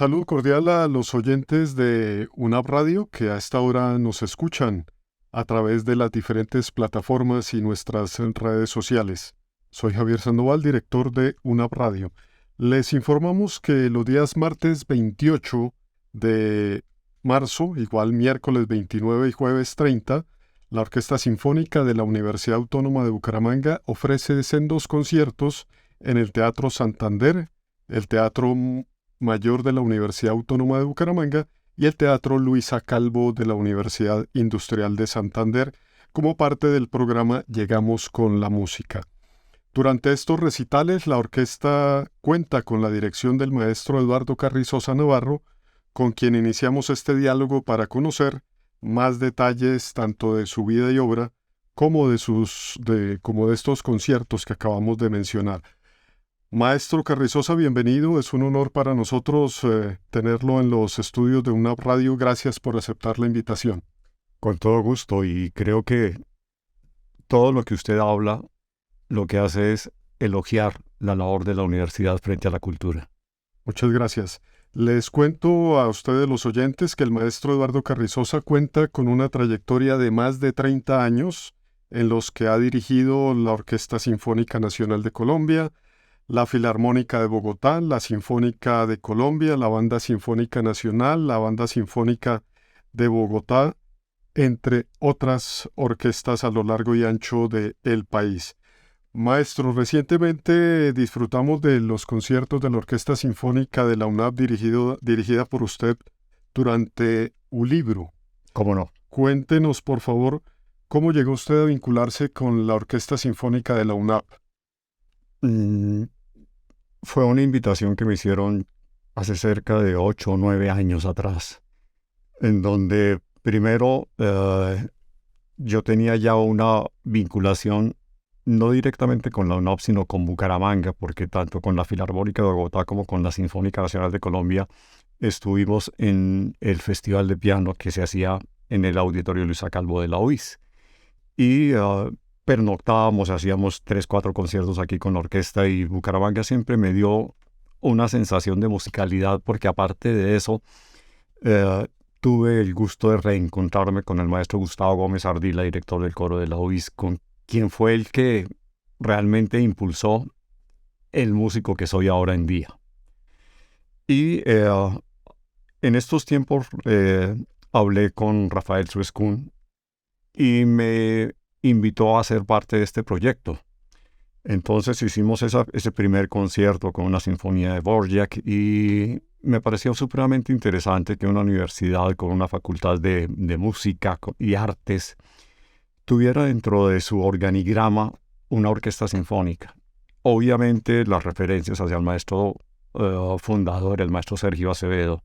Saludo cordial a los oyentes de UNAP Radio que a esta hora nos escuchan a través de las diferentes plataformas y nuestras redes sociales. Soy Javier Sandoval, director de UNAP Radio. Les informamos que los días martes 28 de marzo, igual miércoles 29 y jueves 30, la Orquesta Sinfónica de la Universidad Autónoma de Bucaramanga ofrece sendos conciertos en el Teatro Santander, el Teatro Mayor de la Universidad Autónoma de Bucaramanga y el Teatro Luisa Calvo de la Universidad Industrial de Santander, como parte del programa Llegamos con la Música. Durante estos recitales, la orquesta cuenta con la dirección del maestro Eduardo Carrizosa Navarro, con quien iniciamos este diálogo para conocer más detalles tanto de su vida y obra como de estos conciertos que acabamos de mencionar. Maestro Carrizosa, bienvenido. Es un honor para nosotros tenerlo en los estudios de UNAP Radio. Gracias por aceptar la invitación. Con todo gusto, y creo que todo lo que usted habla, lo que hace es elogiar la labor de la universidad frente a la cultura. Muchas gracias. Les cuento a ustedes los oyentes que el maestro Eduardo Carrizosa cuenta con una trayectoria de más de 30 años en los que ha dirigido la Orquesta Sinfónica Nacional de Colombia, la Filarmónica de Bogotá, la Sinfónica de Colombia, la Banda Sinfónica Nacional, la Banda Sinfónica de Bogotá, entre otras orquestas a lo largo y ancho del país. Maestro, recientemente disfrutamos de los conciertos de la Orquesta Sinfónica de la UNAP dirigida por usted durante un libro. ¿Cómo no? Cuéntenos, por favor, cómo llegó usted a vincularse con la Orquesta Sinfónica de la UNAP. Fue una invitación que me hicieron hace cerca de 8 o 9 años atrás, en donde primero yo tenía ya una vinculación no directamente con la UNAP, sino con Bucaramanga, porque tanto con la Filarmónica de Bogotá como con la Sinfónica Nacional de Colombia estuvimos en el Festival de Piano que se hacía en el Auditorio Luisa Calvo de la UIS. Y pernoctábamos, hacíamos 3, 4 conciertos aquí con la orquesta, y Bucaramanga siempre me dio una sensación de musicalidad, porque aparte de eso tuve el gusto de reencontrarme con el maestro Gustavo Gómez Ardila, director del coro de la UIS, con quien fue el que realmente impulsó el músico que soy ahora en día. Y en estos tiempos hablé con Rafael Suescún y me invitó a ser parte de este proyecto. Entonces hicimos ese primer concierto con una sinfonía de Dvorak, y me pareció supremamente interesante que una universidad con una facultad de música y artes tuviera dentro de su organigrama una orquesta sinfónica. Obviamente las referencias hacia el maestro fundador, el maestro Sergio Acevedo,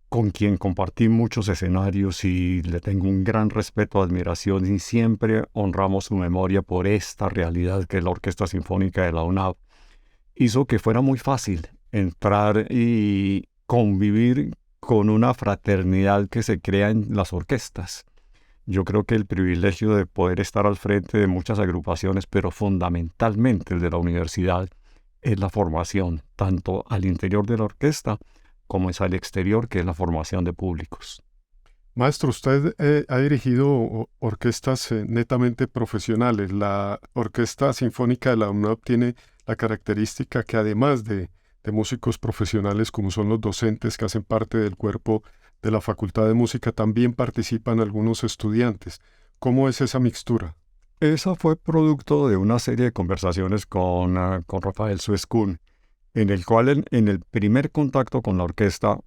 con quien compartí muchos escenarios y le tengo un gran respeto, admiración, y siempre honramos su memoria por esta realidad que es la Orquesta Sinfónica de la UNAP. Hizo que fuera muy fácil entrar y convivir con una fraternidad que se crea en las orquestas. Yo creo que el privilegio de poder estar al frente de muchas agrupaciones, pero fundamentalmente el de la universidad, es la formación, tanto al interior de la orquesta como es al exterior, que es la formación de públicos. Maestro, usted ha dirigido orquestas netamente profesionales. La Orquesta Sinfónica de la UNAP tiene la característica que, además de músicos profesionales como son los docentes que hacen parte del cuerpo de la Facultad de Música, también participan algunos estudiantes. ¿Cómo es esa mixtura? Esa fue producto de una serie de conversaciones con Rafael Suescún, en el cual en el primer contacto con la orquesta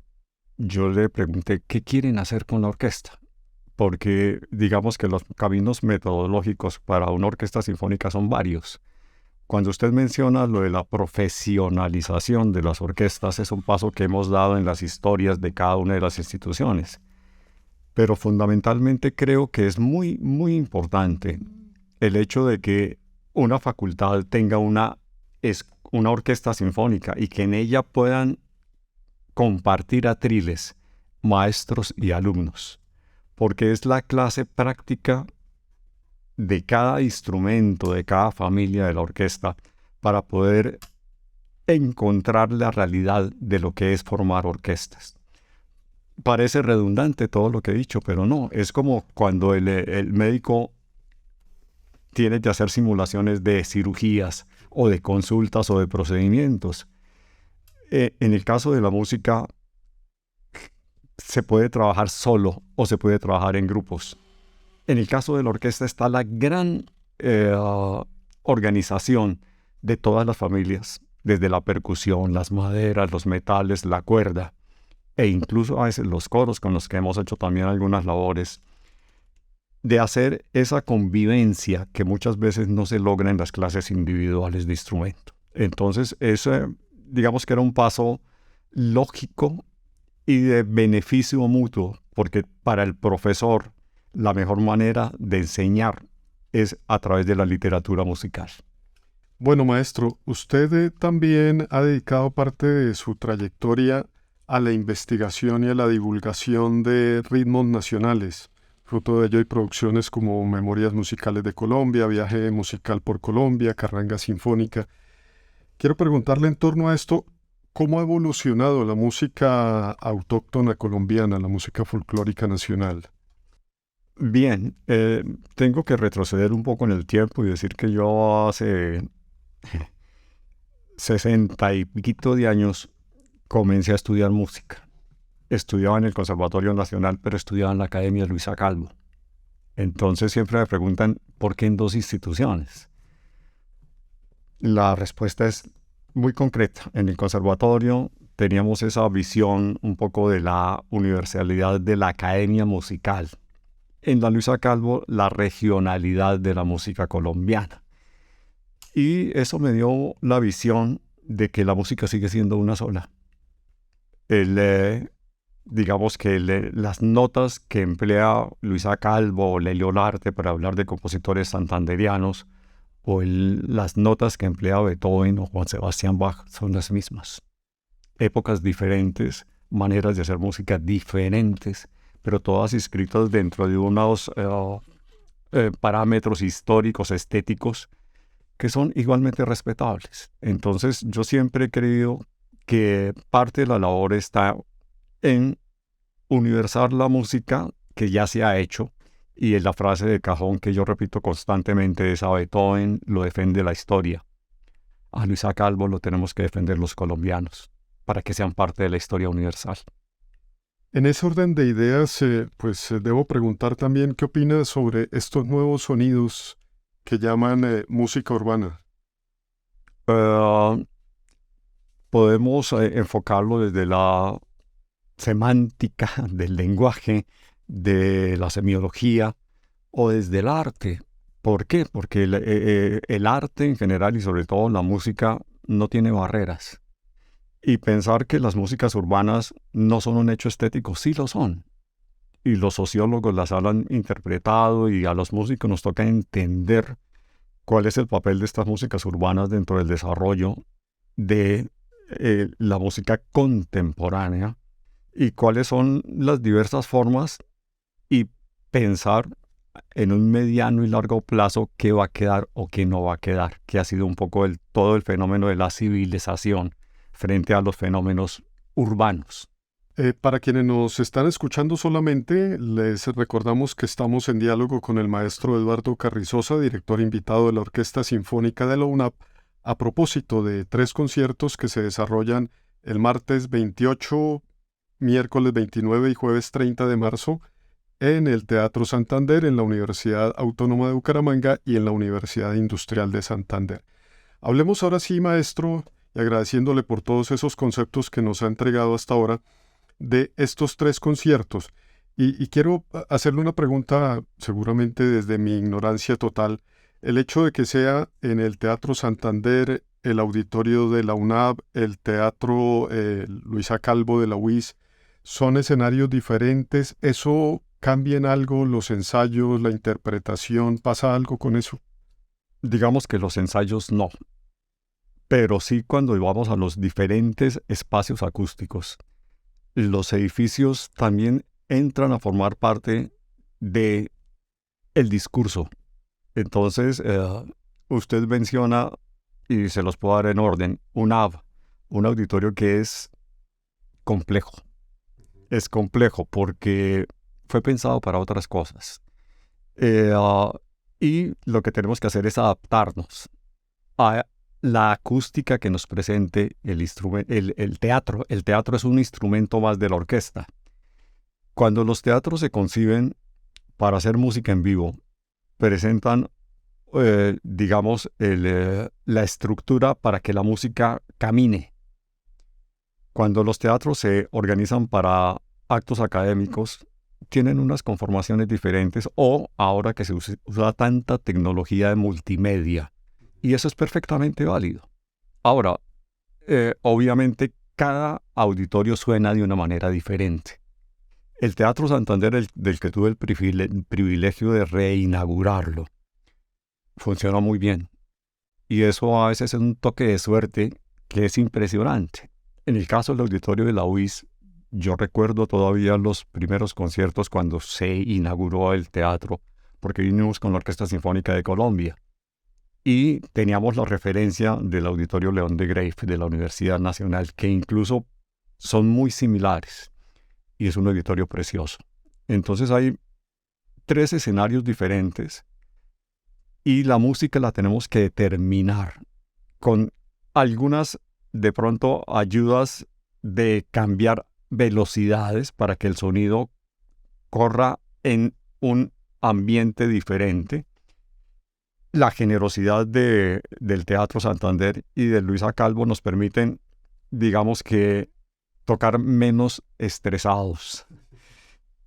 yo le pregunté qué quieren hacer con la orquesta, porque digamos que los caminos metodológicos para una orquesta sinfónica son varios. Cuando usted menciona lo de la profesionalización de las orquestas, es un paso que hemos dado en las historias de cada una de las instituciones. Pero fundamentalmente creo que es muy, muy importante el hecho de que una facultad tenga una orquesta sinfónica y que en ella puedan compartir atriles maestros y alumnos, porque es la clase práctica de cada instrumento, de cada familia de la orquesta, para poder encontrar la realidad de lo que es formar orquestas. Parece redundante todo lo que he dicho, pero no. Es como cuando el médico tiene que hacer simulaciones de cirugías o de consultas o de procedimientos. En el caso de la música, se puede trabajar solo o se puede trabajar en grupos. En el caso de la orquesta está la gran organización de todas las familias, desde la percusión, las maderas, los metales, la cuerda, e incluso a veces los coros con los que hemos hecho también algunas labores, de hacer esa convivencia que muchas veces no se logra en las clases individuales de instrumento. Entonces, eso, digamos que era un paso lógico y de beneficio mutuo, porque para el profesor la mejor manera de enseñar es a través de la literatura musical. Bueno, maestro, usted también ha dedicado parte de su trayectoria a la investigación y a la divulgación de ritmos nacionales. Fruto de ello hay producciones como Memorias Musicales de Colombia, Viaje Musical por Colombia, Carranga Sinfónica. Quiero preguntarle en torno a esto, ¿cómo ha evolucionado la música autóctona colombiana, la música folclórica nacional? Bien, tengo que retroceder un poco en el tiempo y decir que yo hace 60 y piquito de años comencé a estudiar música. Estudiaba en el Conservatorio Nacional, pero estudiaba en la Academia Luisa Calvo. Entonces siempre me preguntan, ¿por qué en dos instituciones? La respuesta es muy concreta. En el conservatorio teníamos esa visión un poco de la universalidad de la academia musical. En la Luisa Calvo, la regionalidad de la música colombiana. Y eso me dio la visión de que la música sigue siendo una sola. Digamos que las notas que emplea Luisa Calvo o Lelio Olarte para hablar de compositores santanderianos, o las notas que emplea Beethoven o Juan Sebastián Bach son las mismas. Épocas diferentes, maneras de hacer música diferentes, pero todas escritas dentro de unos parámetros históricos, estéticos, que son igualmente respetables. Entonces, yo siempre he creído que parte de la labor está en universar la música que ya se ha hecho, y es la frase de cajón que yo repito constantemente es: a Beethoven lo defiende la historia, a Luisa Calvo lo tenemos que defender los colombianos, para que sean parte de la historia universal. En ese orden de ideas, debo preguntar también qué opina sobre estos nuevos sonidos que llaman música urbana. Podemos enfocarlo desde la semántica del lenguaje, de la semiología o desde el arte. ¿Por qué? Porque el arte en general y sobre todo la música no tiene barreras. Y pensar que las músicas urbanas no son un hecho estético, sí lo son. Y los sociólogos las han interpretado y a los músicos nos toca entender cuál es el papel de estas músicas urbanas dentro del desarrollo de la música contemporánea y cuáles son las diversas formas y pensar en un mediano y largo plazo qué va a quedar o qué no va a quedar, que ha sido un poco todo el fenómeno de la civilización frente a los fenómenos urbanos. Para quienes nos están escuchando solamente, les recordamos que estamos en diálogo con el maestro Eduardo Carrizosa, director invitado de la Orquesta Sinfónica de la UNAP, a propósito de 3 conciertos que se desarrollan el martes 28, miércoles 29 y jueves 30 de marzo en el Teatro Santander, en la Universidad Autónoma de Bucaramanga y en la Universidad Industrial de Santander. Hablemos ahora sí, maestro, y agradeciéndole por todos esos conceptos que nos ha entregado hasta ahora, de estos 3 conciertos. Y quiero hacerle una pregunta, seguramente desde mi ignorancia total. El hecho de que sea en el Teatro Santander, el auditorio de la UNAB, el Teatro Luisa Calvo de la UIS, ¿son escenarios diferentes? ¿Eso cambia en algo los ensayos, la interpretación? ¿Pasa algo con eso? Digamos que los ensayos no, pero sí cuando vamos a los diferentes espacios acústicos. Los edificios también entran a formar parte del discurso. Entonces, usted menciona, y se los puedo dar en orden, UNAV, un auditorio que es complejo. Es complejo porque fue pensado para otras cosas. Y lo que tenemos que hacer es adaptarnos a la acústica que nos presente el teatro. El teatro es un instrumento más de la orquesta. Cuando los teatros se conciben para hacer música en vivo, presentan, digamos, la estructura para que la música camine. Cuando los teatros se organizan para actos académicos, tienen unas conformaciones diferentes, o ahora que se usa tanta tecnología de multimedia, y eso es perfectamente válido. Ahora, obviamente cada auditorio suena de una manera diferente. El Teatro Santander, del que tuve el privilegio de reinaugurarlo, funciona muy bien. Y eso a veces es un toque de suerte que es impresionante. En el caso del auditorio de la UIS, yo recuerdo todavía los primeros conciertos cuando se inauguró el teatro, porque vinimos con la Orquesta Sinfónica de Colombia. Y teníamos la referencia del Auditorio León de Greiff de la Universidad Nacional, que incluso son muy similares. Y es un auditorio precioso. Entonces hay 3 escenarios diferentes y la música la tenemos que determinar con algunas, de pronto, ayudas de cambiar velocidades para que el sonido corra en un ambiente diferente. La generosidad del Teatro Santander y de Luisa Calvo nos permiten, digamos que, tocar menos estresados.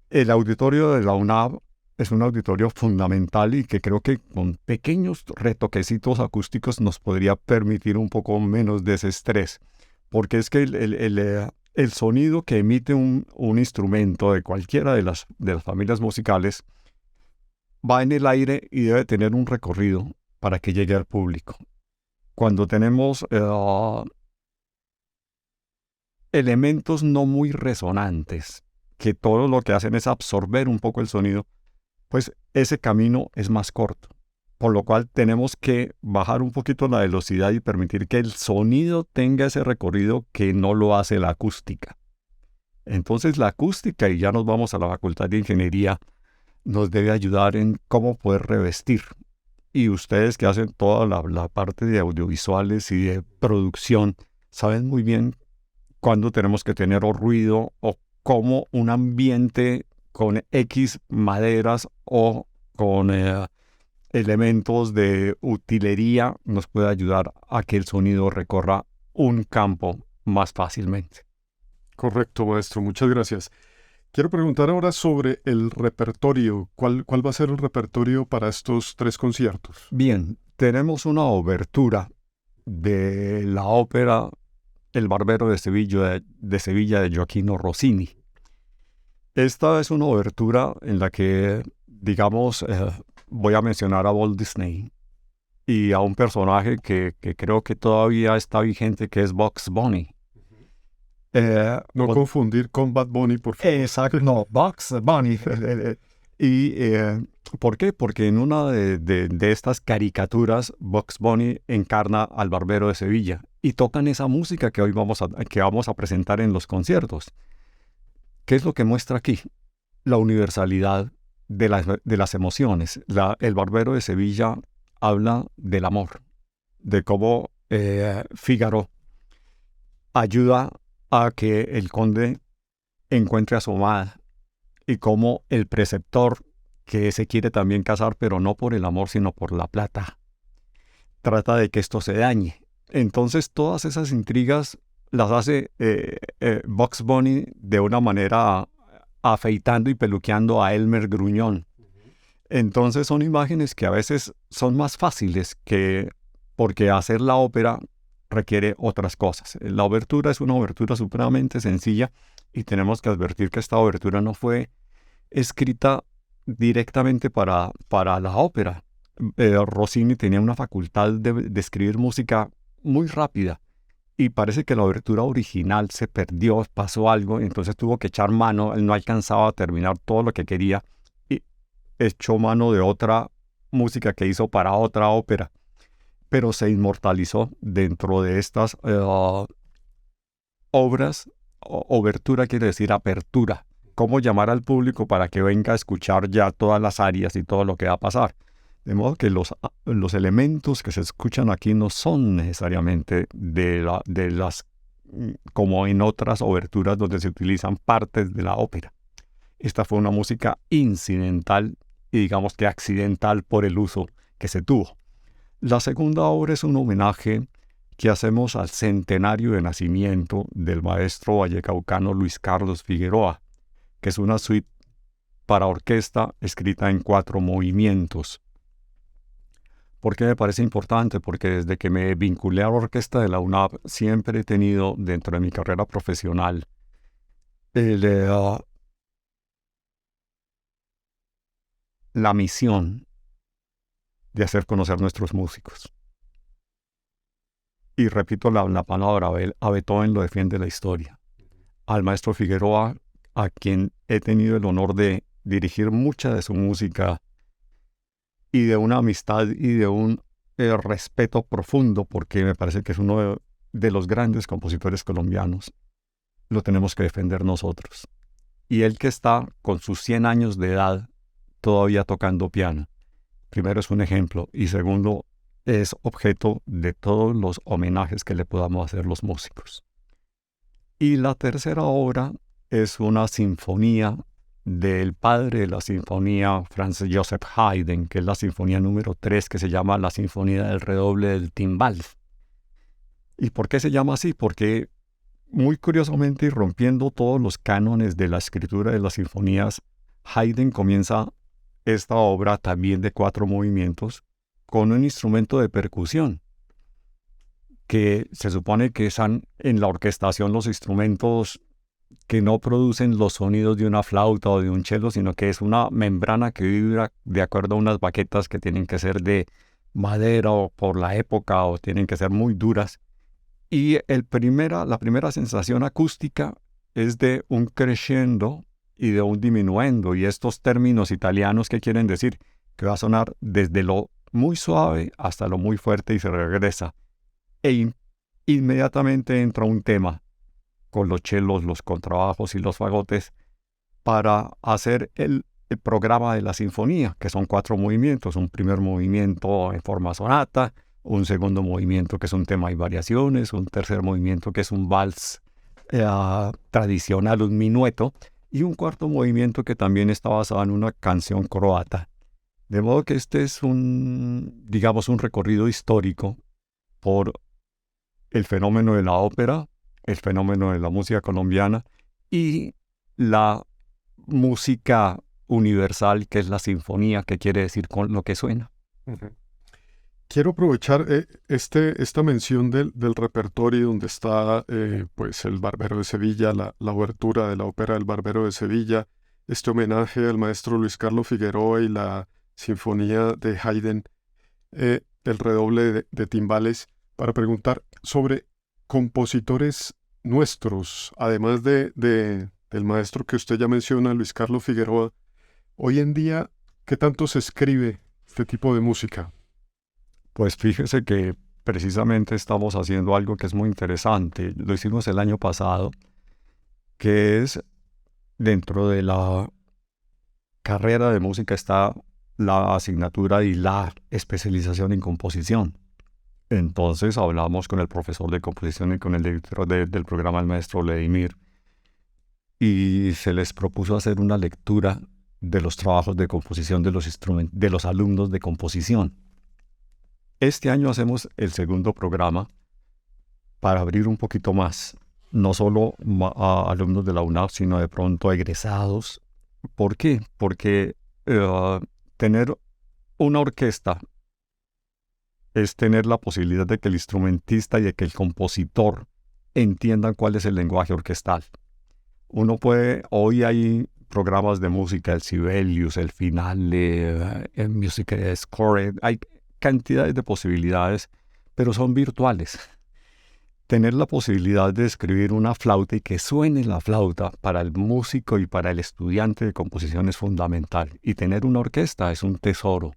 El auditorio de la UNAV es un auditorio fundamental y que creo que con pequeños retoquecitos acústicos nos podría permitir un poco menos de ese estrés. Porque es que el sonido que emite un instrumento de cualquiera de las familias musicales va en el aire y debe tener un recorrido para que llegue al público. Cuando tenemos elementos no muy resonantes, que todo lo que hacen es absorber un poco el sonido, pues ese camino es más corto. Por lo cual tenemos que bajar un poquito la velocidad y permitir que el sonido tenga ese recorrido que no lo hace la acústica. Entonces la acústica, y ya nos vamos a la Facultad de Ingeniería, nos debe ayudar en cómo poder revestir. Y ustedes que hacen toda la parte de audiovisuales y de producción, saben muy bien cuándo tenemos que tener ruido o cómo un ambiente con X maderas o con elementos de utilería nos puede ayudar a que el sonido recorra un campo más fácilmente. Correcto, maestro. Muchas gracias. Quiero preguntar ahora sobre el repertorio. ¿Cuál va a ser el repertorio para estos 3 conciertos? Bien, tenemos una obertura de la ópera El Barbero de Sevilla de Gioachino Rossini. Esta es una obertura en la que, digamos, voy a mencionar a Walt Disney y a un personaje que creo que todavía está vigente, que es Bugs Bunny. No confundir con Bad Bunny, por favor. Exacto, no, Bugs Bunny. ¿Por qué? Porque en una de estas caricaturas, Bugs Bunny encarna al Barbero de Sevilla y tocan esa música que hoy vamos a presentar en los conciertos. ¿Qué es lo que muestra aquí? La universalidad de las emociones. El Barbero de Sevilla habla del amor, de cómo Fígaro ayuda a que el conde encuentre a su amada y cómo el preceptor, que se quiere también casar, pero no por el amor, sino por la plata, trata de que esto se dañe. Entonces todas esas intrigas las hace Bugs Bunny de una manera afeitando y peluqueando a Elmer Gruñón. Entonces son imágenes que a veces son más fáciles porque hacer la ópera requiere otras cosas. La obertura es una obertura supremamente sencilla y tenemos que advertir que esta obertura no fue escrita directamente para la ópera. Rossini tenía una facultad de escribir música muy rápida y parece que la obertura original se perdió, pasó algo, entonces tuvo que echar mano. Él no alcanzaba a terminar todo lo que quería y echó mano de otra música que hizo para otra ópera, pero se inmortalizó dentro de estas obras, obertura quiere decir apertura. Cómo llamar al público para que venga a escuchar ya todas las áreas y todo lo que va a pasar. De modo que los elementos que se escuchan aquí no son necesariamente de las, como en otras oberturas donde se utilizan partes de la ópera. Esta fue una música incidental y digamos que accidental por el uso que se tuvo. La segunda obra es un homenaje que hacemos al centenario de nacimiento del maestro vallecaucano Luis Carlos Figueroa, que es una suite para orquesta escrita en 4 movimientos. ¿Por qué me parece importante? Porque desde que me vinculé a la orquesta de la UNAV siempre he tenido dentro de mi carrera profesional la misión de hacer conocer nuestros músicos. Y repito la palabra, a Beethoven lo defiende la historia. Al maestro Figueroa, a quien he tenido el honor de dirigir mucha de su música y de una amistad y de un respeto profundo, porque me parece que es uno de los grandes compositores colombianos, lo tenemos que defender nosotros. Y él que está con sus 100 años de edad todavía tocando piano, primero es un ejemplo y segundo es objeto de todos los homenajes que le podamos hacer los músicos. Y la tercera obra es una sinfonía del padre de la sinfonía, Franz Joseph Haydn, que es la sinfonía número 3, que se llama la Sinfonía del Redoble del Timbal. ¿Y por qué se llama así? Porque muy curiosamente, y rompiendo todos los cánones de la escritura de las sinfonías, Haydn comienza esta obra también de 4 movimientos con un instrumento de percusión, que se supone que están en la orquestación los instrumentos que no producen los sonidos de una flauta o de un cello, sino que es una membrana que vibra de acuerdo a unas baquetas que tienen que ser de madera o por la época o tienen que ser muy duras. Y la primera sensación acústica es de un crescendo y de un diminuendo. Y estos términos italianos, ¿qué quieren decir? Que va a sonar desde lo muy suave hasta lo muy fuerte y se regresa. Inmediatamente entra un tema con los chelos, los contrabajos y los fagotes para hacer el programa de la sinfonía, que son 4 movimientos. Un primer movimiento en forma sonata, un segundo movimiento que es un tema y variaciones, un tercer movimiento que es un vals tradicional, un minueto, y un cuarto movimiento que también está basado en una canción croata. De modo que este es un recorrido histórico por el fenómeno de la ópera, el fenómeno de la música colombiana y la música universal, que es la sinfonía, que quiere decir con lo que suena. Uh-huh. Quiero aprovechar esta mención del repertorio donde está pues el Barbero de Sevilla, la obertura de la ópera del Barbero de Sevilla, este homenaje al maestro Luis Carlos Figueroa y la sinfonía de Haydn, el redoble de timbales, para preguntar sobre compositores nuestros, además del maestro que usted ya menciona, Luis Carlos Figueroa. Hoy en día, ¿qué tanto se escribe este tipo de música? Pues fíjese que precisamente estamos haciendo algo que es muy interesante. Lo hicimos el año pasado, que es dentro de la carrera de música está la asignatura y la especialización en composición. Entonces hablamos con el profesor de composición y con el director del programa, el maestro Vladimir, y se les propuso hacer una lectura de los trabajos de composición de los alumnos de composición. Este año hacemos el segundo programa para abrir un poquito más, no solo a alumnos de la UNAV, sino de pronto a egresados. ¿Por qué? Porque tener una orquesta es tener la posibilidad de que el instrumentista y de que el compositor entiendan cuál es el lenguaje orquestal. Hoy hay programas de música, el Sibelius, el Finale, el Music Score, hay cantidades de posibilidades, pero son virtuales. Tener la posibilidad de escribir una flauta y que suene la flauta para el músico y para el estudiante de composición es fundamental. Y tener una orquesta es un tesoro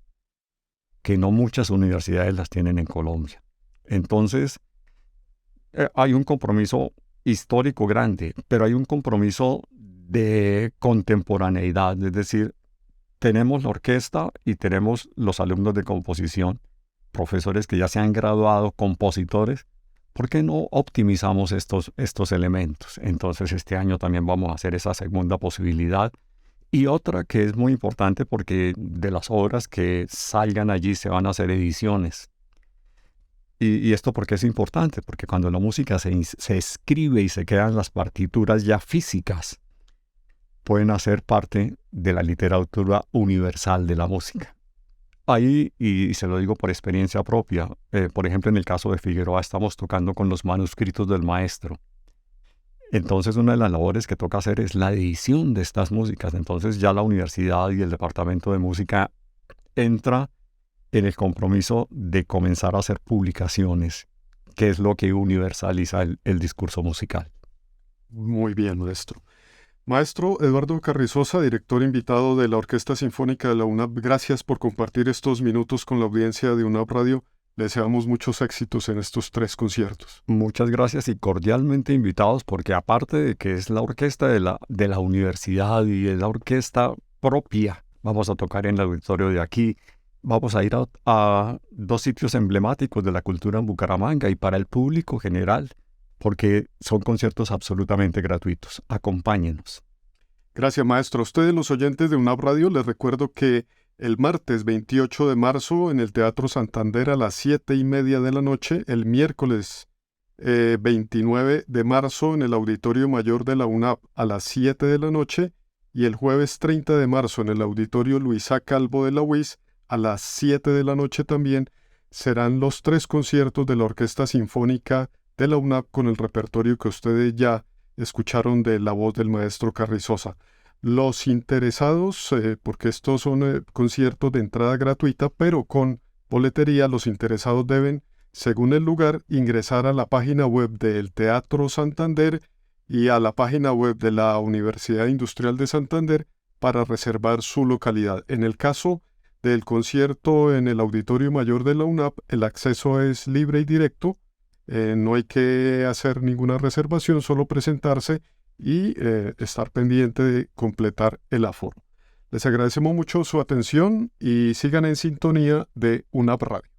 que no muchas universidades las tienen en Colombia. Entonces, hay un compromiso histórico grande, pero hay un compromiso de contemporaneidad, es decir, tenemos la orquesta y tenemos los alumnos de composición, profesores que ya se han graduado, compositores. ¿Por qué no optimizamos estos elementos? Entonces este año también vamos a hacer esa segunda posibilidad. Y otra que es muy importante porque de las obras que salgan allí se van a hacer ediciones. Y esto porque es importante, porque cuando la música se escribe y se quedan las partituras ya físicas, pueden hacer parte de la literatura universal de la música. Ahí, y se lo digo por experiencia propia, por ejemplo en el caso de Figueroa estamos tocando con los manuscritos del maestro. Entonces una de las labores que toca hacer es la edición de estas músicas. Entonces ya la universidad y el departamento de música entra en el compromiso de comenzar a hacer publicaciones, que es lo que universaliza el discurso musical. Muy bien, maestro. Maestro Eduardo Carrizosa, director invitado de la Orquesta Sinfónica de la UNAP, gracias por compartir estos minutos con la audiencia de UNAP Radio. Le deseamos muchos éxitos en estos 3 conciertos. Muchas gracias y cordialmente invitados porque aparte de que es la orquesta de la universidad y es la orquesta propia, vamos a tocar en el auditorio de aquí. Vamos a ir a 2 sitios emblemáticos de la cultura en Bucaramanga y para el público general, porque son conciertos absolutamente gratuitos. Acompáñenos. Gracias, maestro. A ustedes, los oyentes de UNAP Radio, les recuerdo que el martes 28 de marzo en el Teatro Santander a las 7:30 de la noche, el miércoles 29 de marzo en el Auditorio Mayor de la UNAP a las 7 de la noche y el jueves 30 de marzo en el Auditorio Luisa Calvo de la UIS a las 7 de la noche también, serán los 3 conciertos de la Orquesta Sinfónica de la UNAP con el repertorio que ustedes ya escucharon de la voz del maestro Carrizosa. Los interesados, porque estos son conciertos de entrada gratuita, pero con boletería, los interesados deben, según el lugar, ingresar a la página web del Teatro Santander y a la página web de la Universidad Industrial de Santander para reservar su localidad. En el caso del concierto en el Auditorio Mayor de la UNAP, el acceso es libre y directo. No hay que hacer ninguna reservación, solo presentarse y estar pendiente de completar el aforo. Les agradecemos mucho su atención y sigan en sintonía de UNAP Radio.